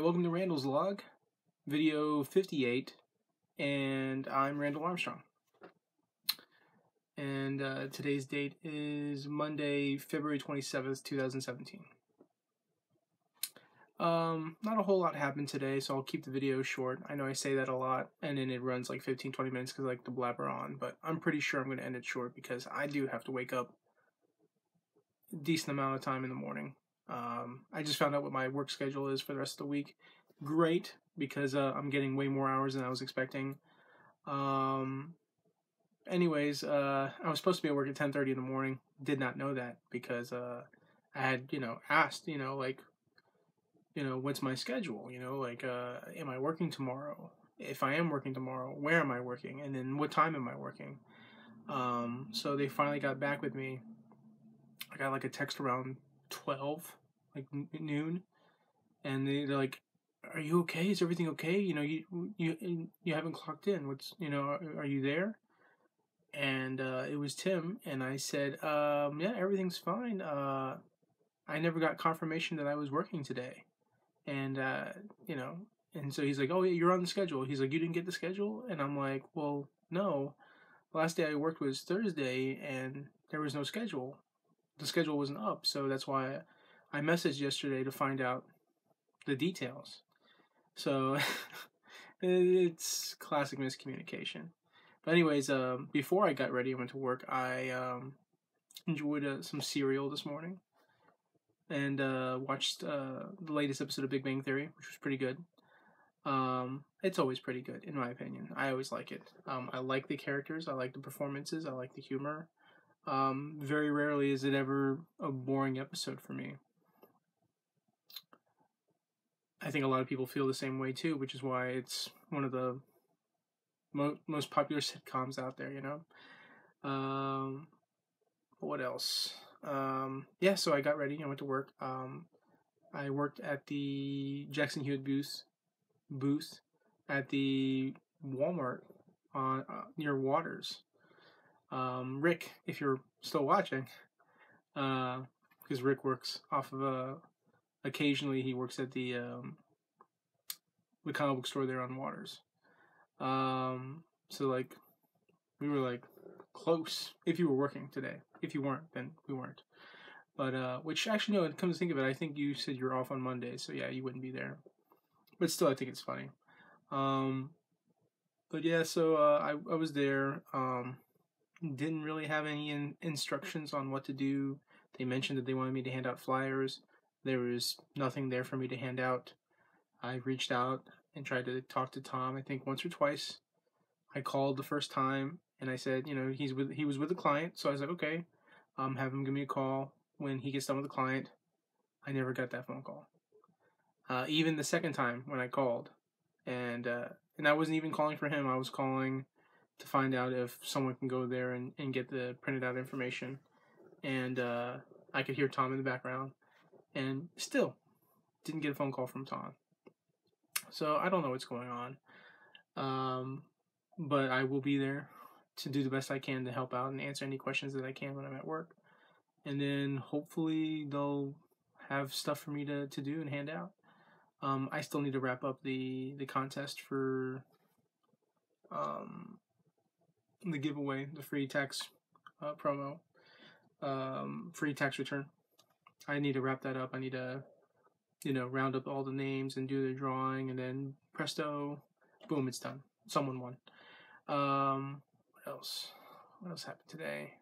welcome to Randall's Log, video 58, and I'm Randall Armstrong. And today's date is Monday, February 27th, 2017. Not a whole lot happened today, so I'll keep the video short. I know I say that a lot, and then it runs like 15-20 minutes because I like to blabber on, but I'm pretty sure I'm going to end it short because I do have to wake up a decent amount of time in the morning. I just found out what my work schedule is for the rest of the week. Great, because I'm getting way more hours than I was expecting. Anyways, I was supposed to be at work at 10:30 in the morning. Did not know that because I had, asked, what's my schedule? Am I working tomorrow? If I am working tomorrow, where am I working? And then what time am I working? So they finally got back with me. I got like a text around 12, like noon, and they're like, "Are you okay? Is everything okay? You haven't clocked in. Are you there?" And it was Tim, and I said, "Yeah, everything's fine. I never got confirmation that I was working today." And and so he's like, "Oh yeah, you're on the schedule." He's like, "You didn't get the schedule?" And I'm like, "Well, no. The last day I worked was Thursday, and there was no schedule. The schedule wasn't up, so that's why I messaged yesterday to find out the details." So it's classic miscommunication. But anyways, before I got ready and went to work, I enjoyed some cereal this morning and watched the latest episode of Big Bang Theory, which was pretty good. It's always pretty good, in my opinion. I always like it. I like the characters, I like the performances, I like the humor. Very rarely is it ever a boring episode for me. I think a lot of people feel the same way too, which is why it's one of the most popular sitcoms out there, What else? So I got ready. I went to work. I worked at the Jackson Hewitt booth at the Walmart on near Waters. Rick, if you're still watching, because Rick works off of occasionally he works at the comic book store there on Waters. So like we were like close if you were working today. If you weren't, then we weren't. But which actually no, come to think of it, I think you said you're off on Monday, so yeah, you wouldn't be there. But still, I think it's funny. But yeah, so I was there. Didn't really have any instructions on what to do. They mentioned that they wanted me to hand out flyers. There was nothing there for me to hand out. I reached out and tried to talk to Tom, I think once or twice. I called the first time and I said, he was with a client, so I was like, okay, have him give me a call when he gets done with the client. I never got that phone call. Even the second time when I called, and I wasn't even calling for him. I was calling to find out if someone can go there and get the printed out information. And I could hear Tom in the background, and still didn't get a phone call from Tom. So I don't know what's going on. But I will be there to do the best I can to help out and answer any questions that I can when I'm at work. And then hopefully they'll have stuff for me to do and hand out. I still need to wrap up the contest for the giveaway, the free tax promo, free tax return. I need to wrap that up. I need to, round up all the names and do the drawing, and then presto, boom, it's done. Someone won. What else? What else happened today?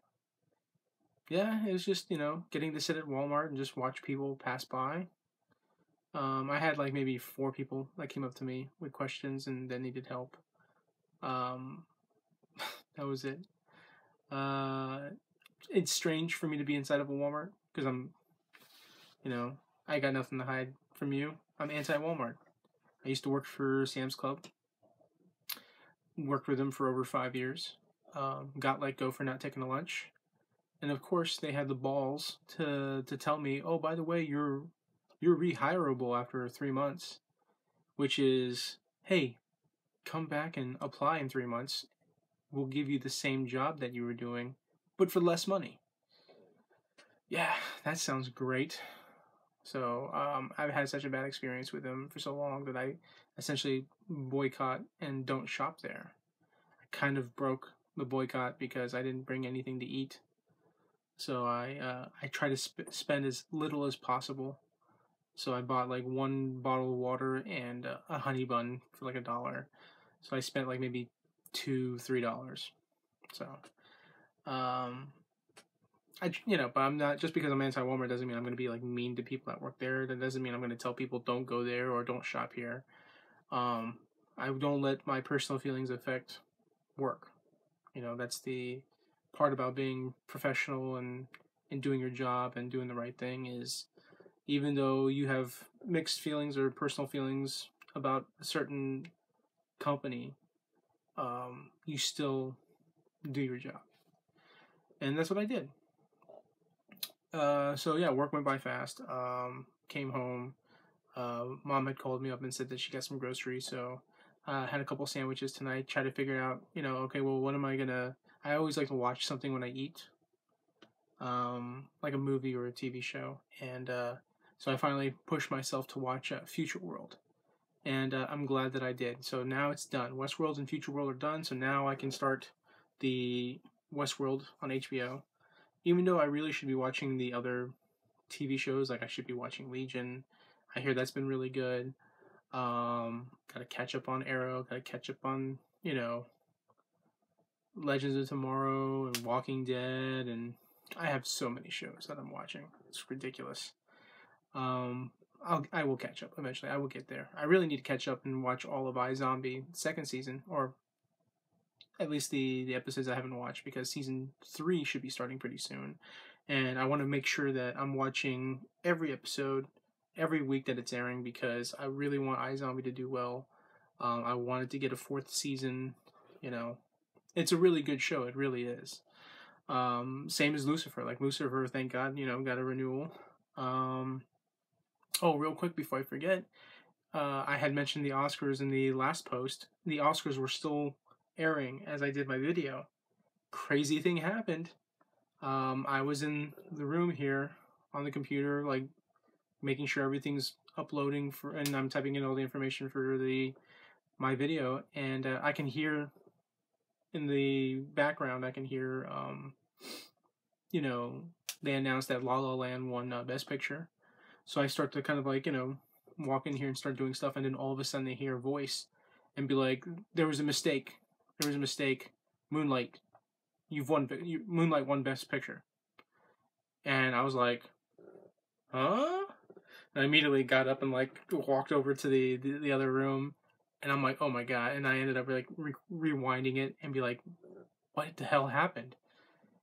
Yeah, it was just, getting to sit at Walmart and just watch people pass by. I had like maybe 4 people that came up to me with questions and that needed help. That was it. It's strange for me to be inside of a Walmart because I'm, I got nothing to hide from you. I'm anti-Walmart. I used to work for Sam's Club. Worked with them for over 5 years. Got let go for not taking a lunch. And of course, they had the balls to tell me, "Oh, by the way, you're rehireable after 3 months," which is, hey, come back and apply in 3 months. We'll give you the same job that you were doing, but for less money. Yeah, that sounds great. So I've had such a bad experience with them for so long that I essentially boycott and don't shop there. I kind of broke the boycott because I didn't bring anything to eat. So I try to spend as little as possible. So I bought like one bottle of water and a honey bun for like $1. So I spent like maybe $2-3. So um, but I'm not, just because I'm anti-Walmart doesn't mean I'm going to be like mean to people that work there. That doesn't mean I'm going to tell people don't go there or don't shop here. I don't let my personal feelings affect work. That's the part about being professional and doing your job and doing the right thing is, even though you have mixed feelings or personal feelings about a certain company, you still do your job. And that's what I did. So yeah, work went by fast. Came home. Mom had called me up and said that she got some groceries, so had a couple sandwiches tonight. Try to figure out, okay, well, what am I gonna? I always like to watch something when I eat, like a movie or a TV show, and so I finally pushed myself to watch Futureworld, and I'm glad that I did. So now it's done. Westworld and Futureworld are done, so now I can start the Westworld on HBO. Even though I really should be watching the other TV shows, like I should be watching Legion. I hear that's been really good. Gotta catch up on Arrow. Gotta catch up on Legends of Tomorrow and Walking Dead, and I have so many shows that I'm watching. It's ridiculous. Um, I will catch up eventually. I will get there. I really need to catch up and watch all of iZombie second season, or at least the episodes I haven't watched, because season 3 should be starting pretty soon, and I want to make sure that I'm watching every episode every week that it's airing, because I really want iZombie to do well. I wanted to get a 4th season. It's a really good show. It really is. Same as Lucifer. Like Lucifer, thank God, got a renewal. Oh, real quick before I forget, I had mentioned the Oscars in the last post. The Oscars were still airing as I did my video. Crazy thing happened. I was in the room here on the computer, like making sure everything's uploading and I'm typing in all the information for my video, and I can hear in the background. I can hear, they announced that La La Land won Best Picture. So I start to kind of like, walk in here and start doing stuff, and then all of a sudden they hear a voice and be like, "There was a mistake. There was a mistake. Moonlight, Moonlight won Best Picture." And I was like, "Huh?" And I immediately got up and like walked over to the other room, and I'm like, "Oh my God!" And I ended up like rewinding it and be like, "What the hell happened?"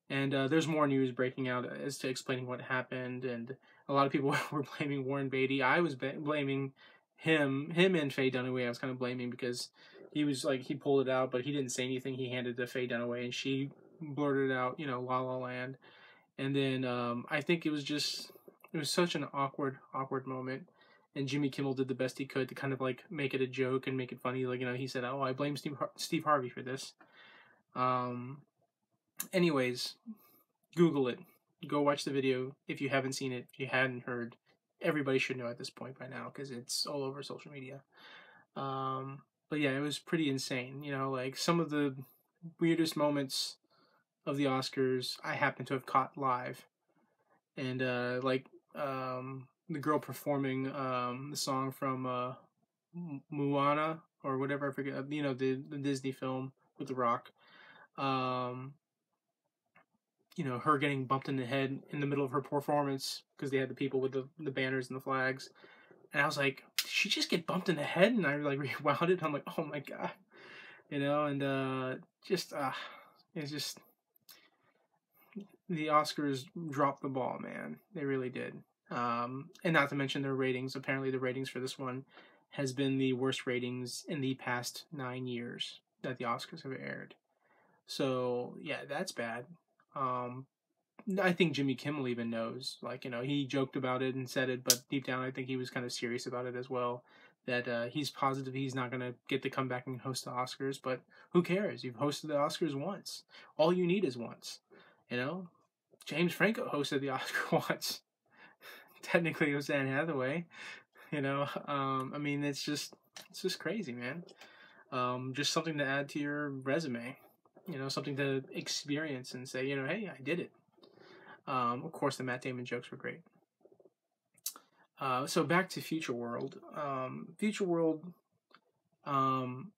And there's more news breaking out as to explaining what happened, and a lot of people were blaming Warren Beatty. I was blaming him and Faye Dunaway. I was kind of blaming because he was like, he pulled it out, but he didn't say anything. He handed it to Faye Dunaway, and she blurted out, La La Land. And then I think it was such an awkward moment. And Jimmy Kimmel did the best he could to kind of like make it a joke and make it funny. Like, he said, "Oh, I blame Steve Harvey for this." Anyways, Google it. Go watch the video if you haven't seen it. If you hadn't heard, everybody should know at this point by now because it's all over social media. But yeah, it was pretty insane. Like some of the weirdest moments of the Oscars I happen to have caught live. And the girl performing the song from Moana or whatever, I forget, the Disney film with The Rock. Her getting bumped in the head in the middle of her performance because they had the people with the banners and the flags. And I was like, did she just get bumped in the head? And I like rewound it. I'm like, oh my God. And it's just, the Oscars dropped the ball, man. They really did. And not to mention their ratings. Apparently the ratings for this one has been the worst ratings in the past 9 years that the Oscars have aired. So yeah, that's bad. I think Jimmy Kimmel even knows. Like, he joked about it and said it, but deep down, I think he was kind of serious about it as well. That he's positive he's not going to get to come back and host the Oscars, but who cares? You've hosted the Oscars once. All you need is once. James Franco hosted the Oscar once. technically it was Anne Hathaway. You know, I mean, it's just crazy, man. Just something to add to your resume. You know, something to experience and say, you know, hey, I did it. Of course, the Matt Damon jokes were great. So back to Futureworld. Futureworld, um,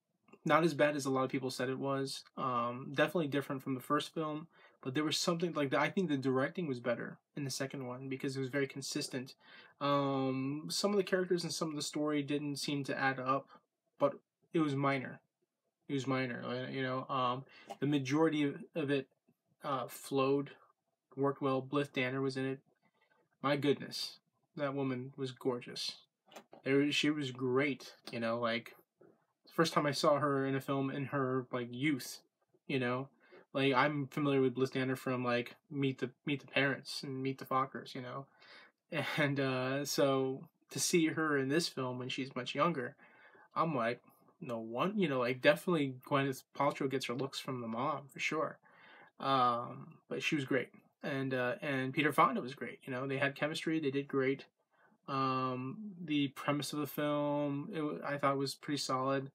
not as bad as a lot of people said it was. Definitely different from the first film, but there was something like that. I think the directing was better in the second one because it was very consistent. Some of the characters and some of the story didn't seem to add up, but it was minor. It was minor. You know, the majority of it flowed, worked well. Bliss Danner was in it. My goodness, that woman was gorgeous. She was great. You know, like first time I saw her in a film in her like youth, you know, like I'm familiar with Bliss Danner from like Meet the Parents and Meet the Fockers, you know, and so to see her in this film when she's much younger, I'm like, no one, you know, like definitely Gwyneth Paltrow gets her looks from the mom for sure, but she was great, and Peter Fonda was great, you know, they had chemistry, they did great. The premise of the film, I thought was pretty solid.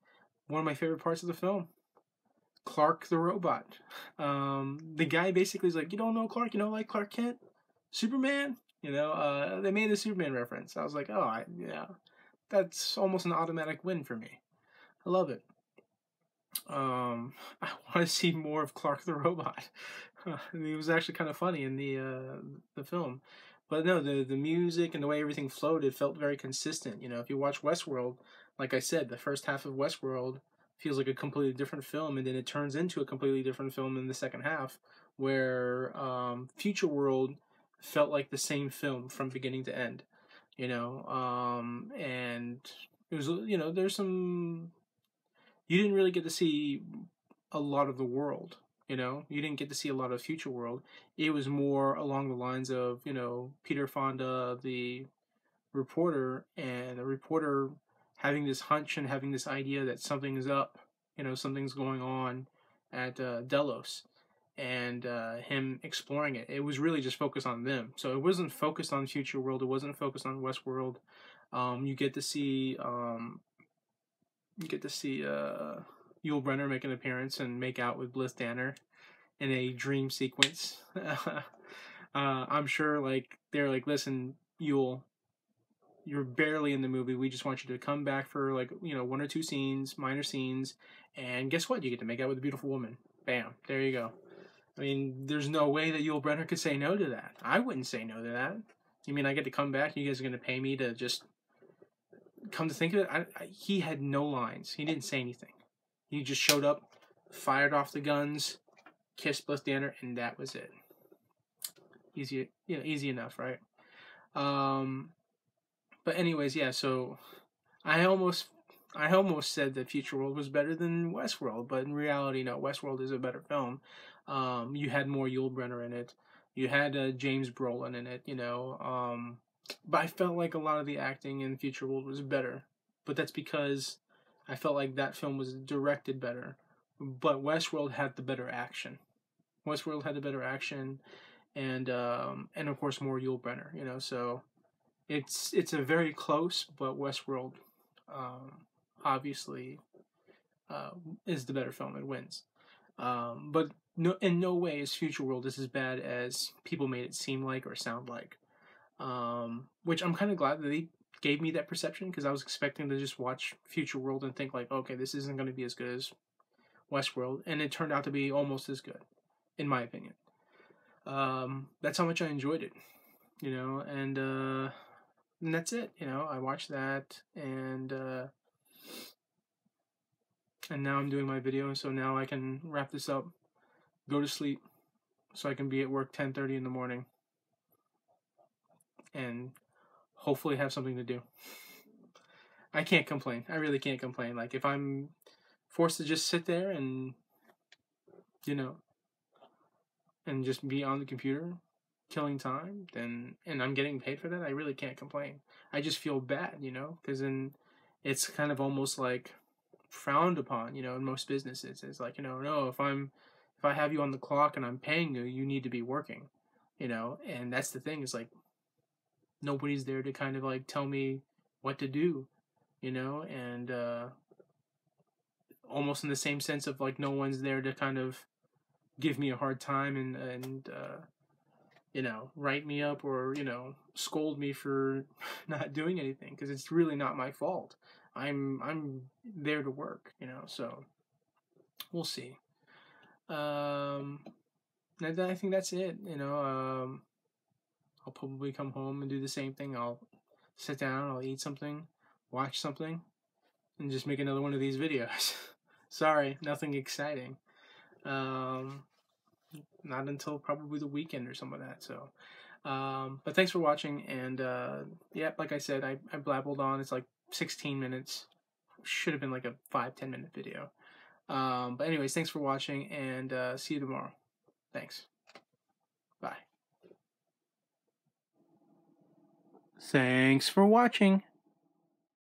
One of my favorite parts of the film, Clark the robot. The guy basically is like, you don't know Clark, you know, like Clark Kent, Superman. You know, they made the Superman reference. I was like, oh, yeah, that's almost an automatic win for me. I love it. I want to see more of Clark the robot. He was actually kind of funny in the film, but no, the music and the way everything flowed, it felt very consistent. You know, if you watch Westworld, like I said, the first half of Westworld feels like a completely different film, and then it turns into a completely different film in the second half, where Futureworld felt like the same film from beginning to end. You know, and it was, you know, there's some, you didn't really get to see a lot of the world. You know, you didn't get to see a lot of Futureworld. It was more along the lines of, you know, Peter Fonda, the reporter, and the reporter having this hunch and having this idea that something is up. You know, something's going on at Delos, and him exploring it. It was really just focused on them. So it wasn't focused on Futureworld. It wasn't focused on Westworld. You get to see Yul Brynner make an appearance and make out with Bliss Danner in a dream sequence. I'm sure, like, they're like, listen, Yul, you're barely in the movie. We just want you to come back for, like, you know, one or two scenes, minor scenes, and guess what? You get to make out with a beautiful woman. Bam. There you go. I mean, there's no way that Yul Brynner could say no to that. I wouldn't say no to that. You mean I get to come back and you guys are going to pay me to just... Come to think of it, he had no lines. He didn't say anything. He just showed up, fired off the guns, kissed Bliss Danner, and that was it. Easy, you know, easy enough, right? But anyways, yeah. So I almost said that Futureworld was better than Westworld, but in reality, no. Westworld is a better film. You had more Yul Brynner in it. You had James Brolin in it. You know. But I felt like a lot of the acting in Futureworld was better. But that's because I felt like that film was directed better. But Westworld had the better action. Westworld had the better action, and of course more Yul Brynner. You know, so it's a very close, but Westworld obviously is the better film. It wins. But no, in no way is Futureworld as bad as people made it seem like or sound like. Which I'm kind of glad that they gave me that perception, because I was expecting to just watch Futureworld and think like, okay, this isn't going to be as good as Westworld, and it turned out to be almost as good, in my opinion. That's how much I enjoyed it, you know, and that's it. You know, I watched that, and now I'm doing my video, so now I can wrap this up, go to sleep, so I can be at work 10:30 in the morning, and hopefully have something to do. I can't complain. I really can't complain. Like, if I'm forced to just sit there and, you know, and just be on the computer killing time, then, and I'm getting paid for that, I really can't complain. I just feel bad, you know, because then it's kind of almost like frowned upon, you know, in most businesses. It's like, you know, no, if I have you on the clock and I'm paying you, you need to be working, you know, and that's the thing, is like, nobody's there to kind of like tell me what to do, you know, and almost in the same sense of like no one's there to kind of give me a hard time and you know, write me up or, you know, scold me for not doing anything, because it's really not my fault. I'm there to work, you know, so we'll see. Um, and I think that's it, you know. I'll probably come home and do the same thing. I'll sit down, I'll eat something, watch something, and just make another one of these videos. Sorry, nothing exciting. Um, not until probably the weekend or something like that. So, but thanks for watching. And yeah, like I said, I blabbled on. It's like 16 minutes. Should have been like a 5-10 minute video. But anyways, thanks for watching, and see you tomorrow. Thanks. Bye. Thanks for watching.